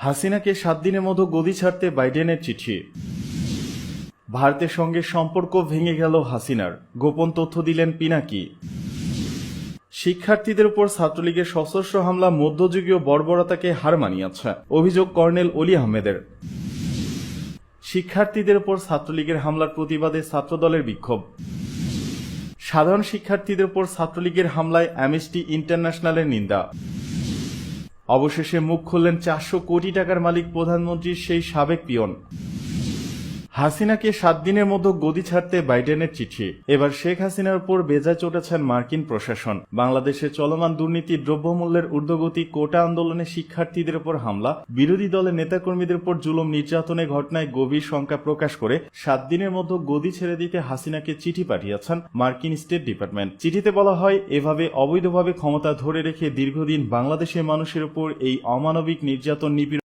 হাসিনাকে 7 দিনের মধ্যে গদি ছাড়তে বাইডেনের চিঠি। ভারতের সঙ্গে সম্পর্ক ভেঙে গেল হাসিনার, গোপন তথ্য দিলেন পিনাকি। শিক্ষার্থীদের উপর ছাত্রলীগের সশস্ত্র হামলা মধ্যযুগীয় বর্বরতাকে হার মানিয়েছে, অভিযোগ কর্নেল অলি আহমেদের। শিক্ষার্থীদের উপর ছাত্রলীগের হামলার প্রতিবাদে ছাত্রদলের বিক্ষোভ। সাধারণ শিক্ষার্থীদের উপর ছাত্রলীগের হামলায় অ্যামনেস্টি ইন্টারন্যাশনালের নিন্দা। অবশেষে মুখ খুললেন 400 কোটি টাকার মালিক প্রধানমন্ত্রীর সেই সাবেক পিয়ন। হাসিনাকে 7 দিনের মধ্যে গদি ছাড়তে বাইডেনের চিঠি। এবার শেখ হাসিনার উপর বেজায় চটেছেন মার্কিন প্রশাসন। বাংলাদেশে চলমান দুর্নীতি, দ্রব্যমূল্যের ঊর্ধ্বগতি, কোটা আন্দোলনে শিক্ষার্থীদের উপর হামলা, বিরোধী দলের নেতাকর্মীদের উপর জুলুম নির্যাতনের ঘটনায় গভীর শঙ্কা প্রকাশ করে 7 দিনের মধ্যে গদি ছেড়ে দিতে হাসিনাকে চিঠি পাঠিয়েছেন মার্কিন স্টেট ডিপার্টমেন্ট। চিঠিতে বলা হয়, এভাবে অবৈধভাবে ক্ষমতা ধরে রেখে দীর্ঘদিন বাংলাদেশের মানুষের উপর এই অমানবিক নির্যাতন নিপীড়ন